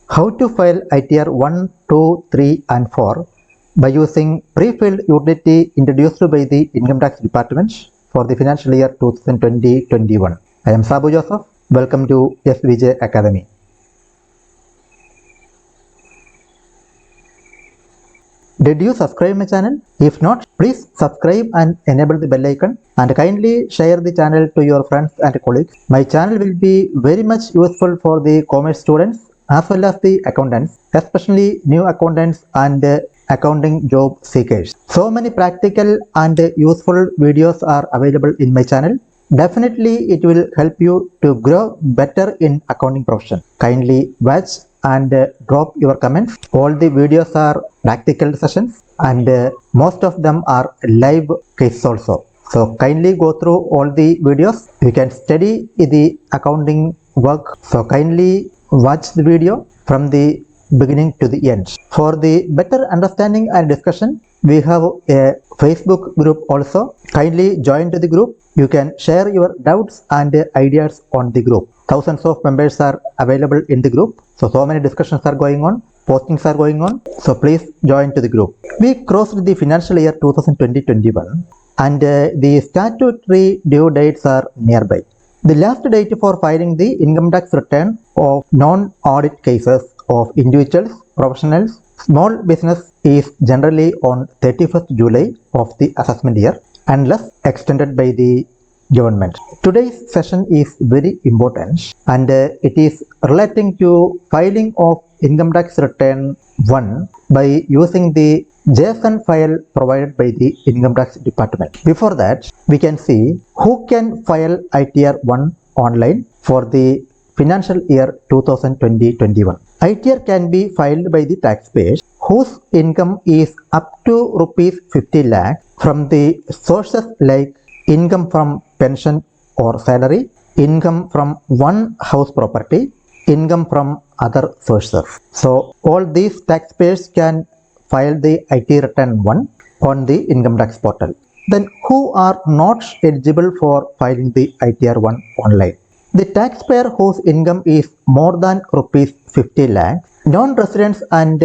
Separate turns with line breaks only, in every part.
How to file ITR 1, 2, 3 and 4 by using pre-filled utility introduced by the Income Tax Department for the financial year 2020-21. I am Sabu Joseph. Welcome to SVJ Academy. Did you subscribe my channel? If not, please subscribe and enable the bell icon and kindly share the channel to your friends and colleagues. My channel will be very much useful for the commerce students as well as the accountants, especially new accountants and accounting job seekers. So many practical and useful videos are available in my channel. Definitely it will help you to grow better in accounting profession. Kindly watch and drop your comments. All the videos are practical sessions and most of them are live cases also. So kindly go through all the videos. You can study the accounting work. So kindly watch the video from the beginning to the end. For the better understanding and discussion, we have a Facebook group also. Kindly join to the group. You can share your doubts and ideas on the group. Thousands of members are available in the group. So many discussions are going on, postings are going on. So please join to the group. We crossed the financial year 2020-21 and the statutory due dates are nearby. The last date for filing the income tax return of non-audit cases of individuals, professionals, small business is generally on 31st July of the assessment year unless extended by the government. Today's session is very important and it is relating to filing of income tax return 1 by using the JSON file provided by the Income Tax Department. Before that, we can see who can file ITR 1 online for the financial year 2020-21. ITR can be filed by the taxpayers whose income is up to rupees 50 lakh from the sources like income from pension or salary, income from one house property, income from other sources. So all these taxpayers can file the IT return 1 on the income tax portal. Then who are not eligible for filing the ITR 1 online? The taxpayer whose income is more than rupees 50 lakh, non-residents and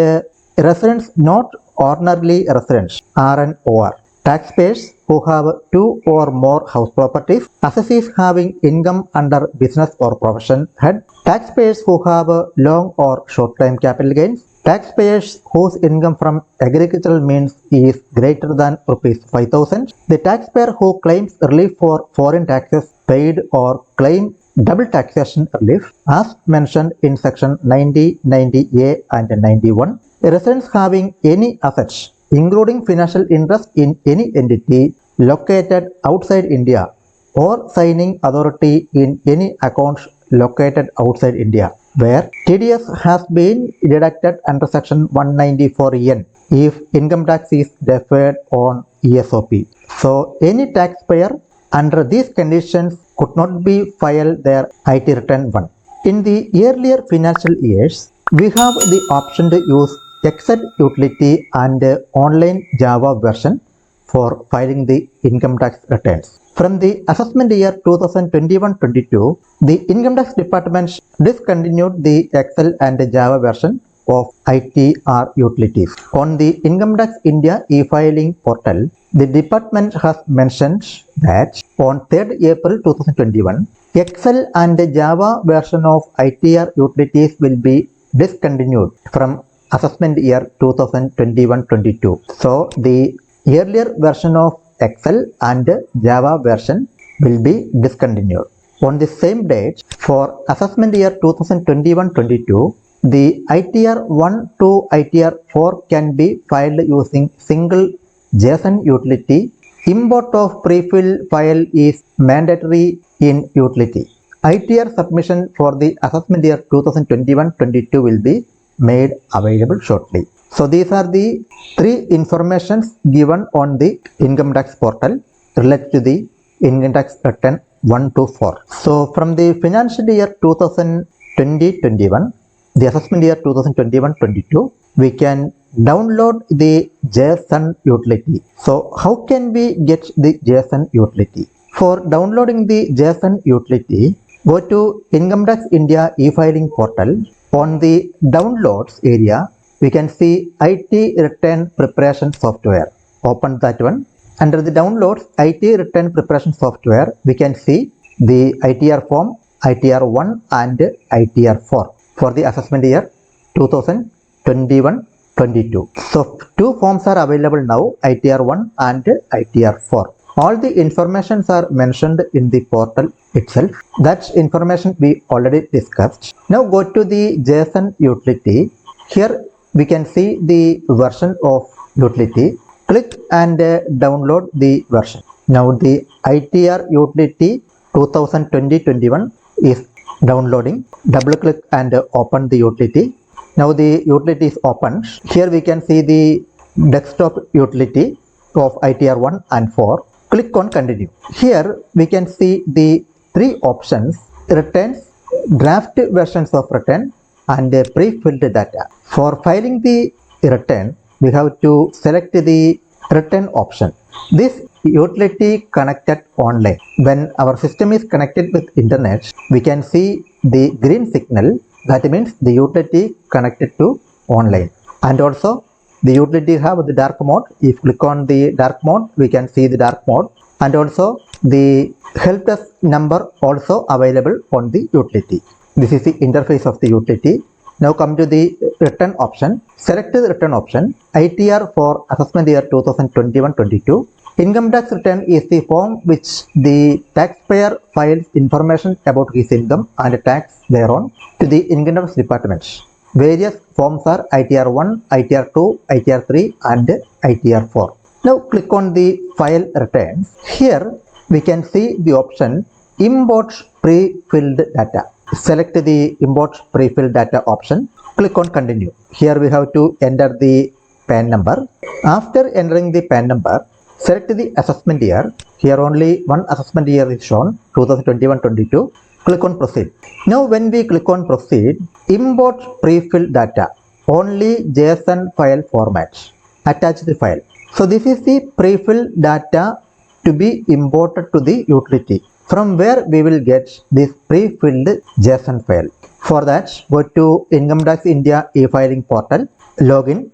residents not ordinarily residents RNOR, taxpayers who have 2 or more house properties, assessees having income under business or profession head, taxpayers who have long or short-term capital gains, taxpayers whose income from agricultural means is greater than rupees 5,000, the taxpayer who claims relief for foreign taxes paid or claim double taxation relief as mentioned in section 90, 90A and 91, residents having any assets including financial interest in any entity located outside India or signing authority in any accounts located outside India where TDS has been deducted under section 194N if income tax is deferred on ESOP. So any taxpayer under these conditions could not be filed their IT return 1. In the earlier financial years, we have the option to use Excel utility and online Java version for filing the income tax returns. From the assessment year 2021-22, the Income Tax Department discontinued the Excel and Java version of ITR utilities. On the Income Tax India e-filing portal, the department has mentioned that on 3rd April 2021, Excel and Java version of ITR utilities will be discontinued from assessment year 2021-22. So the earlier version of Excel and Java version will be discontinued. On the same date, for assessment year 2021-22, the ITR 1 to ITR 4 can be filed using single JSON utility. Import of pre-fill file is mandatory in utility. ITR submission for the assessment year 2021-22 will be made available shortly. So these are the 3 informations given on the income tax portal related to the income tax return 1 to 4. So from the financial year 2020-21, the assessment year 2021-22, we can download the JSON utility. So how can we get the JSON utility? For downloading the JSON utility, Go to Income Tax India e-filing portal. On the downloads area, we can see IT return preparation software. Open that one. Under the downloads IT return preparation software, we can see the ITR form, ITR 1 and ITR 4 for the assessment year 2021-22. So two forms are available now, ITR 1 and ITR 4. All the informations are mentioned in the portal itself. That information we already discussed. Now go to the JSON utility. Here we can see the version of utility. Click and download the version. Now the ITR utility 2020-21 is downloading. Double click and open the utility. Now the utility is open. Here we can see the desktop utility of ITR 1 and 4. Click on continue. Here we can see the three options: returns, draft versions of return and pre-filled data. For filing the return, we have to select the return option. This utility connected online. When our system is connected with internet, we can see the green signal. That means the utility connected to online. And also the utility have the dark mode. If click on the dark mode, we can see the dark mode. And also the help desk number also available on the utility. This is the interface of the utility. Now come to the return option. Select the return option. ITR for assessment year 2021-22. Income tax return is the form which the taxpayer files information about his income and tax thereon to the income tax department. Various forms are ITR 1, ITR 2, ITR 3 and ITR 4. Now click on the file returns. Here we can see the option import pre-filled data. Select the import pre-filled data option. Click on continue. Here we have to enter the PAN number. After entering the PAN number, select the assessment year. Here only one assessment year is shown, 2021-22. Click on proceed. Now when we click on proceed, import pre-filled data, only JSON file format. Attach the file. So this is the pre-filled data to be imported to the utility. From where we will get this pre-filled JSON file. For that, go to Income Tax India e-filing portal. Login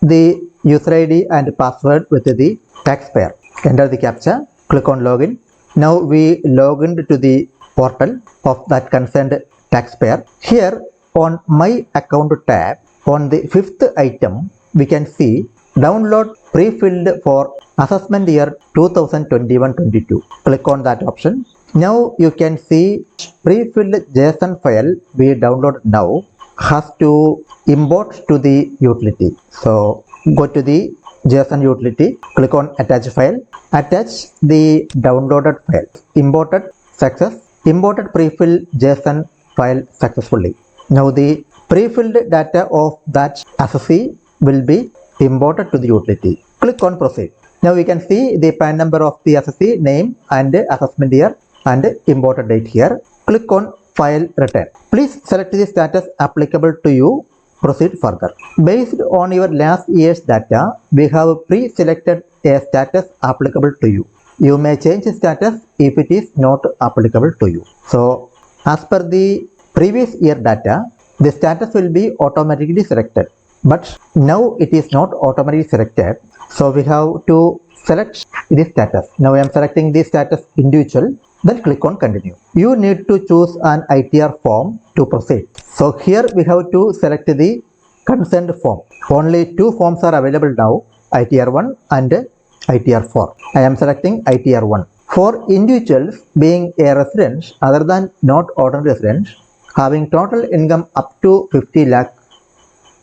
the user ID and password with the taxpayer. Enter the captcha. Click on login. Now we log into the portal of that concerned taxpayer. Here on my account tab, on the fifth item, we can see download pre-filled for assessment year 2021-22. Click on that option. Now you can see pre-filled JSON file we download now has to import to the utility. So go to the JSON utility, click on attach file, attach the downloaded file. Imported success. Imported pre-filled JSON file successfully. Now the pre-filled data of that assessee will be imported to the utility. Click on proceed. Now we can see the PAN number of the assessee, name and assessment year and imported date here. Click on file return. Please select the status applicable to you. Proceed further. Based on your last year's data, we have pre-selected a status applicable to you. You may change the status if it is not applicable to you. So as per the previous year data, the status will be automatically selected. But now it is not automatically selected. So we have to select the status. Now I am selecting the status individual. Then click on continue. You need to choose an ITR form to proceed. So here we have to select the concerned form. Only two forms are available now, ITR 1 and ITR 4. I am selecting ITR 1. For individuals being a resident other than not ordinary resident, having total income up to 50 lakh,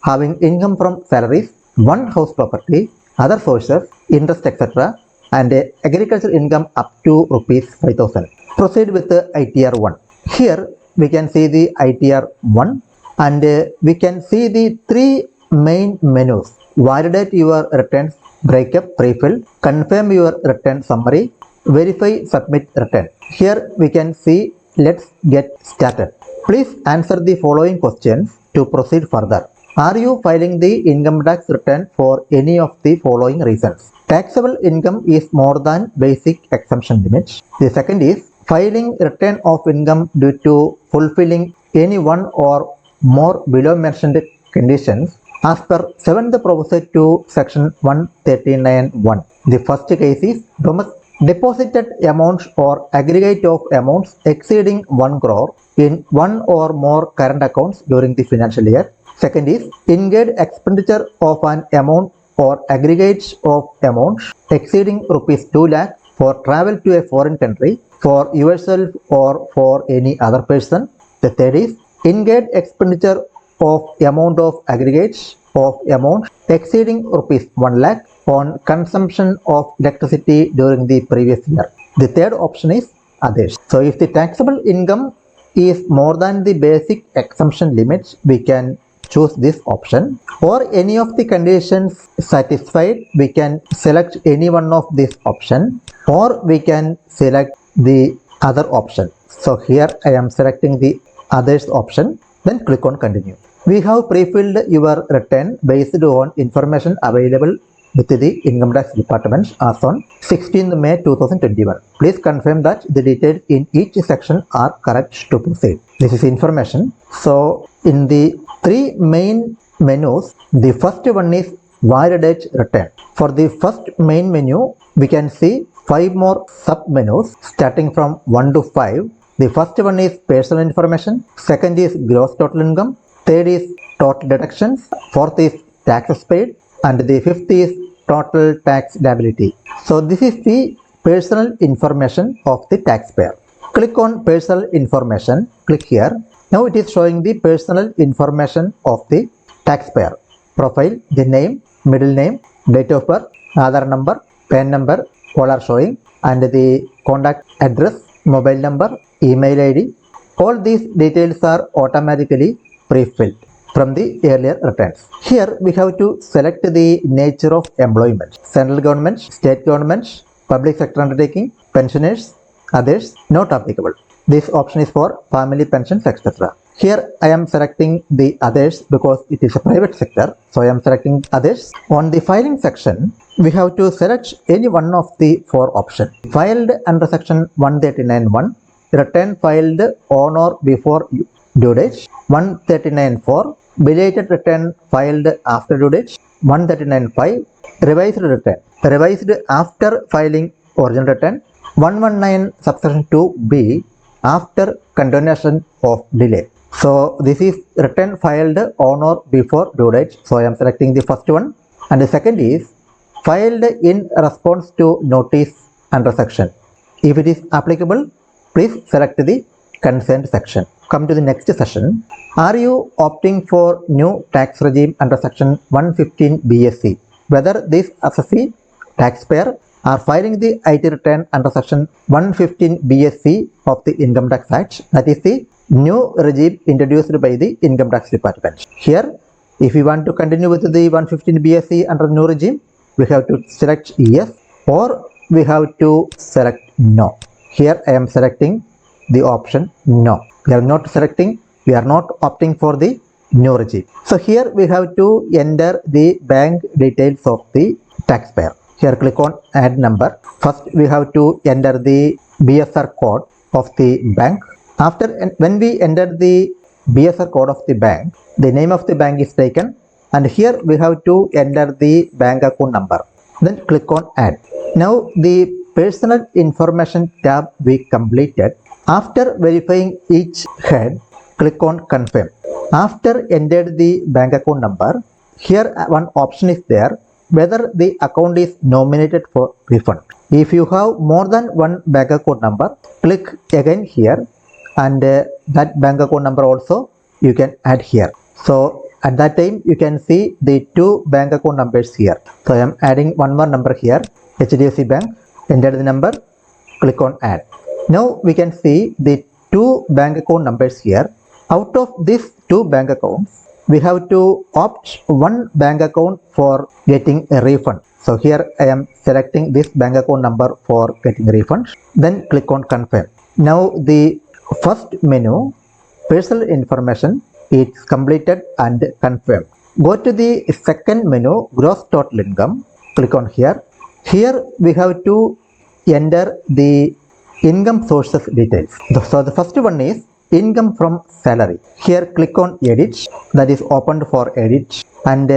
having income from salaries, one house property, other sources, interest, etc., and agricultural income up to rupees 5,000. Proceed with the ITR 1. Here we can see the ITR 1 and we can see the three main menus. Validate your returns, breakup, pre-fill, confirm your return summary, verify, submit return. Here we can see let's get started. Please answer the following questions to proceed further. Are you filing the income tax return for any of the following reasons? Taxable income is more than basic exemption limit. The second is filing return of income due to fulfilling any one or more below mentioned conditions as per 7th proviso to section 139(1). The first case is deposited amounts or aggregate of amounts exceeding 1 crore in one or more current accounts during the financial year. Second is incurred expenditure of an amount or aggregates of amounts exceeding rupees 2 lakh for travel to a foreign country for yourself or for any other person. The third is incurred expenditure of amount of aggregates of amounts exceeding rupees 1 lakh on consumption of electricity during the previous year. The third option is others. So if the taxable income is more than the basic exemption limits, we can choose this option, or any of the conditions satisfied, we can select any one of this option, or we can select the other option. So here I am selecting the others option, then click on continue. We have pre-filled your return based on information available with the Income Tax Department as on 16th May 2021. Please confirm that the details in each section are correct to proceed. This is information. So in the three main menus, the first one is validate return. For the first main menu, we can see 5 more sub menus starting from 1 to 5. The first one is personal information, second is gross total income, third is total deductions, fourth is taxes paid, and the fifth is total tax liability. So this is the personal information of the taxpayer. Click on personal information, click here. Now it is showing the personal information of the taxpayer. Profile, the name, middle name, date of birth, Aadhaar number, PAN number, all are showing, and the contact address, mobile number, email ID. All these details are automatically pre-filled from the earlier returns. Here we have to select the nature of employment: central government, state government, public sector undertaking, pensioners, others, not applicable. This option is for family pensions, etc. Here I am selecting the others because it is a private sector, so I am selecting others. On the filing section, we have to select any one of the 4 options. Filed under section 139(1), return filed on or before due date. 139(4), belated return filed after due date. 139(5), revised return revised after filing original return. 119 subsection 2b, after continuation of delay. So this is return filed on or before due date, so I am selecting the first one. And the second is filed in response to notice under section. If it is applicable, please select the consent section. Come to the next session. Are you opting for new tax regime under section 115 BSc? Whether this assessee, taxpayer, are filing the IT return under section 115 BSc of the Income Tax Act, that is the new regime introduced by the Income Tax Department. Here, if we want to continue with the 115 BSc under new regime, we have to select yes, or we have to select no. Here I am selecting the option no. We are not selecting, we are not opting for the new regime. So here we have to enter the bank details of the taxpayer. Here click on add number. First we have to enter the BSR code of the bank. After, when we enter the BSR code of the bank, the name of the bank is taken, and here we have to enter the bank account number. Then click on add. Now the personal information tab we completed. After verifying each head, click on confirm. After entered the bank account number, here one option is there, whether the account is nominated for refund. If you have more than one bank account number, click again here, and that bank account number also you can add here. So at that time you can see the 2 bank account numbers here. So I am adding one more number here, HDFC Bank. Enter the number, click on add. Now we can see the 2 bank account numbers here. Out of these 2 bank accounts, we have to opt one bank account for getting a refund. So here I am selecting this bank account number for getting a refund. Then click on confirm. Now the first menu, personal information, it's completed and confirmed. Go to the second menu, gross total income. Click on here. Here we have to enter the income sources details. So the first one is income from salary. Here click on edit, that is opened for edit, and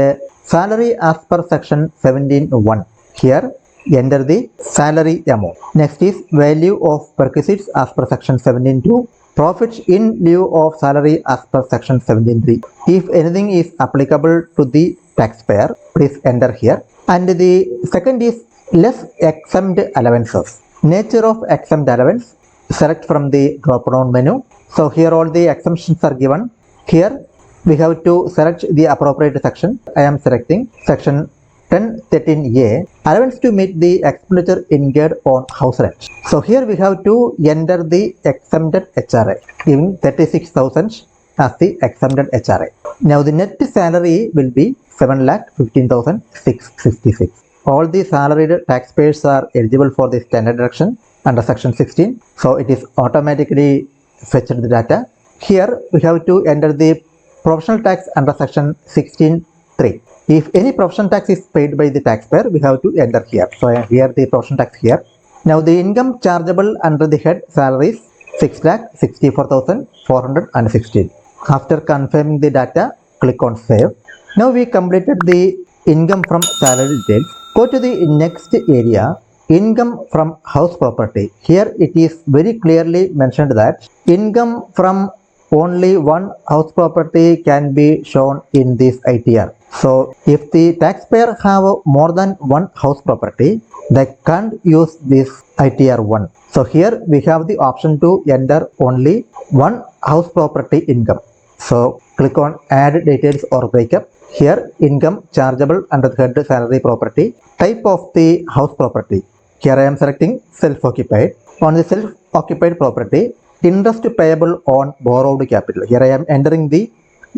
salary as per section 17(1). Here enter the salary amount. Next is value of perquisites as per section 17(2). Profits in lieu of salary as per section 17(3). If anything is applicable to the taxpayer, please enter here. And the second is less exempt allowances. Nature of exempt allowance, select from the drop down menu. So here all the exemptions are given. Here we have to select the appropriate section. I am selecting section 10(13)(a), allowance to meet the expenditure incurred on house rent. So here we have to enter the exempted HRA, giving 36,000 as the exempted HRA. Now the net salary will be 7,15,656. All the salaried taxpayers are eligible for the standard deduction under section 16. So it is automatically fetched the data. Here we have to enter the professional tax under section 16(3). If any professional tax is paid by the taxpayer, we have to enter here. So here the professional tax here. Now the income chargeable under the head salaries 6,64,416. After confirming the data, click on save. Now we completed the income from salary details. Go to the next area, income from house property. Here it is very clearly mentioned that income from only one house property can be shown in this ITR. So if the taxpayer have more than one house property, they can't use this ITR 1. So here we have the option to enter only one house property income. So click on add details or breakup. Here income chargeable under the head salary property. Type of the house property. Here I am selecting self-occupied. On the self-occupied property, interest payable on borrowed capital. Here I am entering the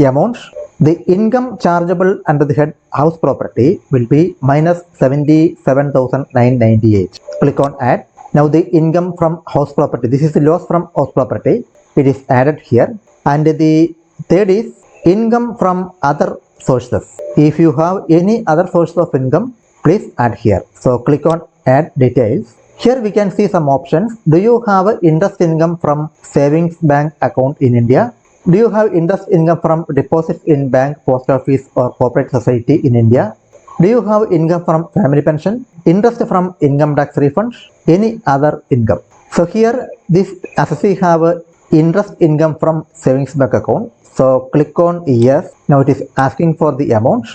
amount. The income chargeable under the head house property will be minus 77,998. Click on add. Now the income from house property. This is the loss from house property. It is added here. And the third is income from other sources. If you have any other source of income, please add here. So click on add details. Here we can see some options. Do you have interest income from savings bank account in India? Do you have interest income from deposits in bank, post office or corporate society in India? Do you have income from family pension? Interest from income tax refunds? Any other income? So here this assessee have interest income from savings bank account. So click on yes. Now it is asking for the amount.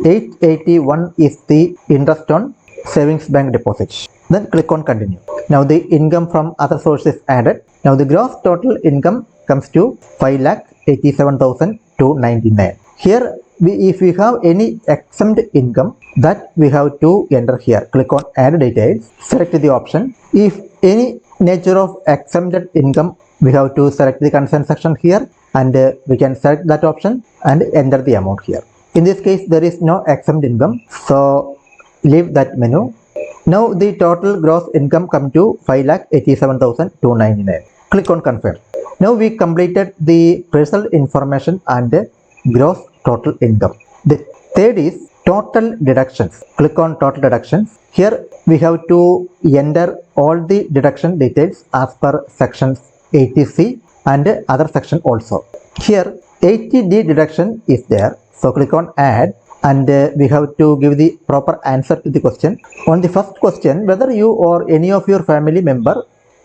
881 is the interest on savings bank deposits. Then click on continue. Now the income from other sources added. Now the gross total income comes to 5,87,299. Here if we have any exempt income, that we have to enter here. Click on add details. Select the option. If any nature of exempted income, we have to select the concern section here, and we can select that option and enter the amount here. In this case there is no exempt income, so leave that menu. Now the total gross income come to 5,87,299. Click on confirm. Now we completed the personal information and gross total income. The third is total deductions. Click on total deductions. Here we have to enter all the deduction details as per sections 80C and other section also. Here 80D deduction is there. So click on add, and we have to give the proper answer to the question. On the first question, whether you or any of your family member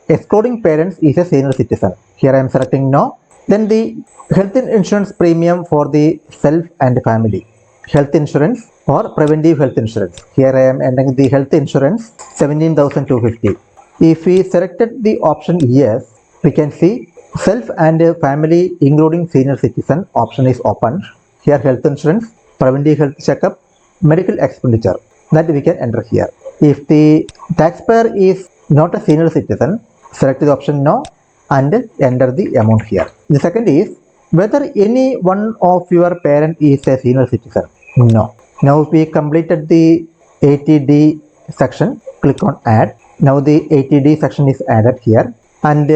excluding parents is a senior citizen. Here I am selecting no. Then the health insurance premium for the self and family. Health insurance or preventive health insurance. Here I am entering the health insurance 17,250. If we selected the option yes, we can see self and family including senior citizen option is open. Here health insurance, preventive health checkup, medical expenditure, that we can enter here. If the taxpayer is not a senior citizen, select the option no and enter the amount here. The second is whether any one of your parent is a senior citizen. No. Now we completed the 80D section. Click on add. Now the 80D section is added here, and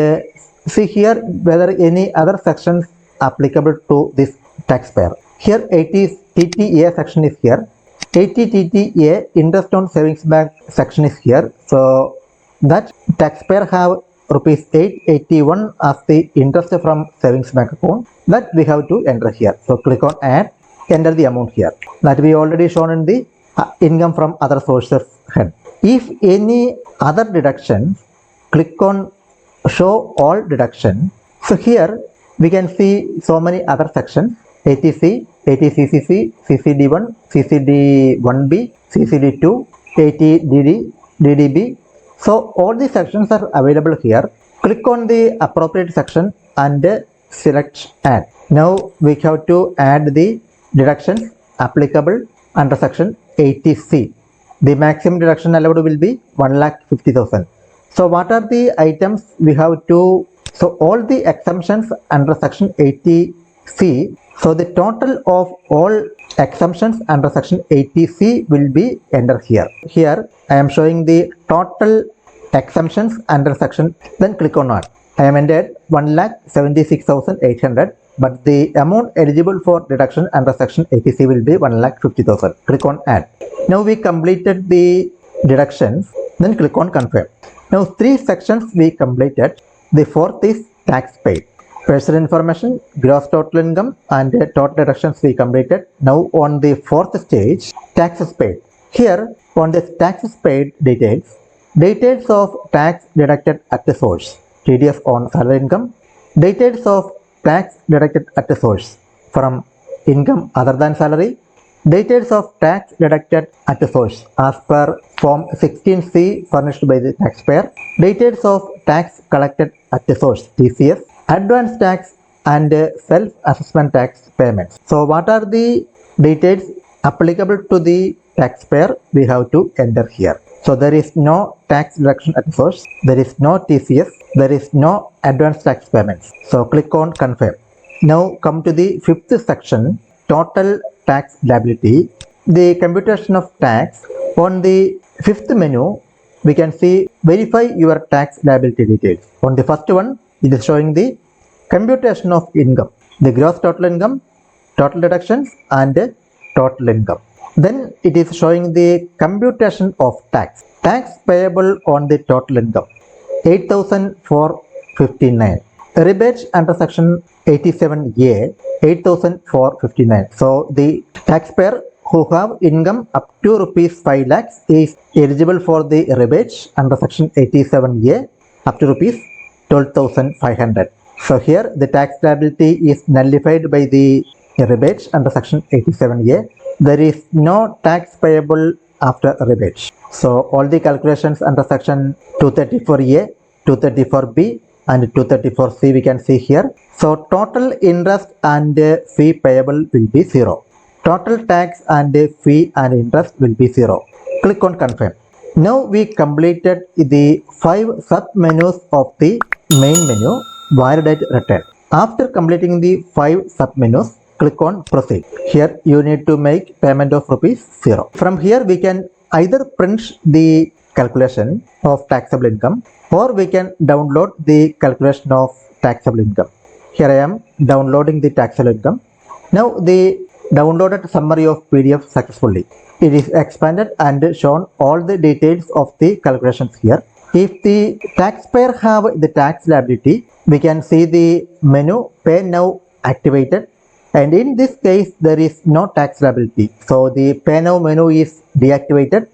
see here whether any other sections applicable to this taxpayer. Here 80TTA section is here. 80TTA interest on savings bank section is here. So that taxpayer have rupees 881 as the interest from savings bank account that we have to enter here. So click on add, enter the amount here that we already shown in the income from other sources head. If any other deductions, click on show all deduction. So here we can see so many other sections: ATC, ATCCC, CCD1, CCD1B, CCD2, ATDD, DDB. So all these sections are available here. Click on the appropriate section and select add. Now we have to add the deductions applicable under section 80C. The maximum deduction allowed will be 1,50,000. So what are the items we have to, so all the exemptions under section 80C, so the total of all exemptions under section 80C will be entered here. Here I am showing the total exemptions under section, then click on add. I am entered 1,76,800, but the amount eligible for deduction under section 80C will be 1,50,000. Click on add. Now we completed the deductions, then click on confirm. Now 3 sections we completed. The fourth is tax paid. Personal information, gross total income and total deductions we completed. Now on the fourth stage, taxes paid. Here on the taxes paid details of tax deducted at the source, TDS on salary income, details of tax deducted at the source from income other than salary, details of tax deducted at the source as per form 16C furnished by the taxpayer, details of tax collected at the source, TCS, advance tax and self-assessment tax payments. So what are the details applicable to the taxpayer we have to enter here. So there is no tax deduction at the source, there is no TCS, there is no advance tax payments. So click on confirm. Now come to the fifth section, total tax liability. The computation of tax. On the fifth menu we can see verify your tax liability details. On the first one it is showing the computation of income, the gross total income, total deductions and total income. Then it is showing the computation of tax payable on the total income 8,459. Rebates under section 87A 8,459. So the taxpayer who have income up to rupees 5 lakhs is eligible for the rebates under section 87A up to rupees 12,500. So here the tax liability is nullified by the rebates under section 87A. There is no tax payable after rebates. So all the calculations under section 234A, 234B and 234C we can see here. So total interest and fee payable will be 0. Total tax and fee and interest will be 0. Click on confirm. Now we completed the 5 sub menus of the main menu, validate return. After completing the 5 sub menus, click on proceed. Here you need to make payment of rupees 0. From here we can either print the calculation of taxable income or we can download the calculation of taxable income. Here I am downloading the taxable income. Now the downloaded summary of PDF successfully. It is expanded and shown all the details of the calculations here. If the taxpayer have the tax liability, we can see the menu pay now activated, and in this case there is no tax liability. So the pay now menu is deactivated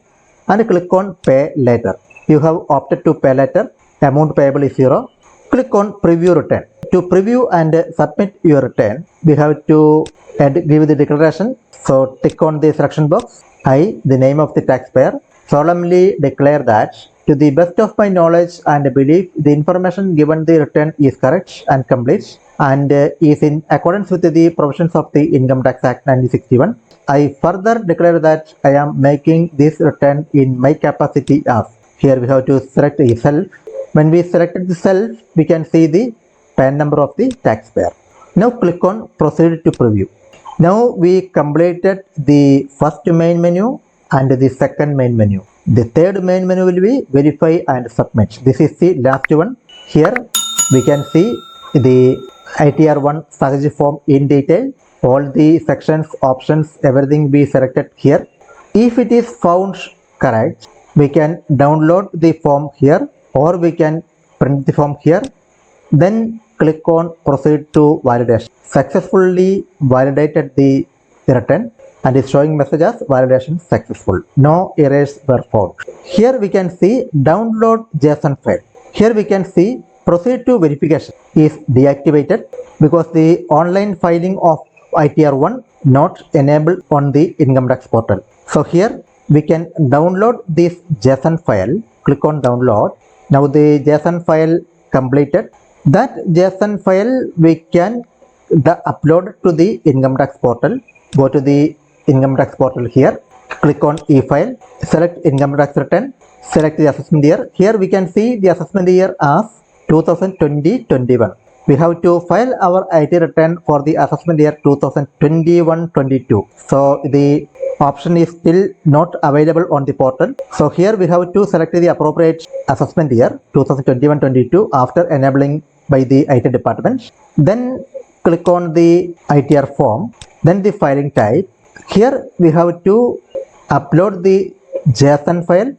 and click on pay later. You have opted to pay later, amount payable is 0. Click on preview return. To preview and submit your return, we have to give the declaration. So tick on the selection box. I, the name of the taxpayer, solemnly declare that to the best of my knowledge and belief, the information given the return is correct and complete and is in accordance with the provisions of the Income Tax Act 1961. I further declare that I am making this return in my capacity as. Here we have to select a self. When we selected the self, we can see the PAN number of the taxpayer. Now click on proceed to preview. Now we completed the first main menu and the second main menu. The third main menu will be verify and submit. This is the last one. Here we can see the ITR1 strategy form in detail. All the sections, options, everything be selected here. If it is found correct, we can download the form here or we can print the form here, then click on proceed to validation. Successfully validated the return and is showing message as validation successful. No errors were found. Here we can see download JSON file. Here we can see proceed to verification is deactivated because the online filing of ITR1 not enabled on the income tax portal. So here we can download this JSON file. Click on download. Now the JSON file completed. That JSON file we can upload to the income tax portal. Go to the income tax portal here. Click on e-file. Select income tax return. Select the assessment year. Here we can see the assessment year as 2020-21. We have to file our IT return for the assessment year 2021-22. So the option is still not available on the portal. So here we have to select the appropriate assessment year 2021-22 after enabling by the IT department. Then click on the ITR form. Then the filing type. Here we have to upload the JSON file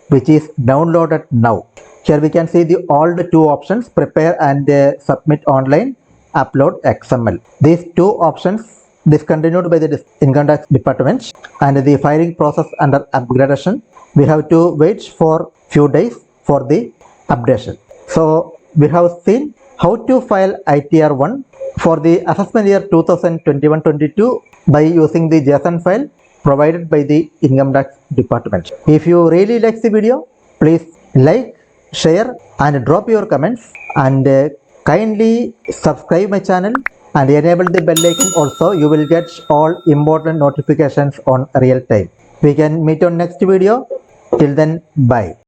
which is downloaded now. Here we can see all the two options, prepare and submit online, upload XML. These two options discontinued by the income tax department and the filing process under upgradation. We have to wait for few days for the updation. So we have seen how to file ITR1 for the assessment year 2021-22 by using the JSON file provided by the income tax department. If you really like the video, please like, share and drop your comments and kindly subscribe my channel and enable the bell icon also. You will get all important notifications on real time. We can meet on next video. Till then, bye.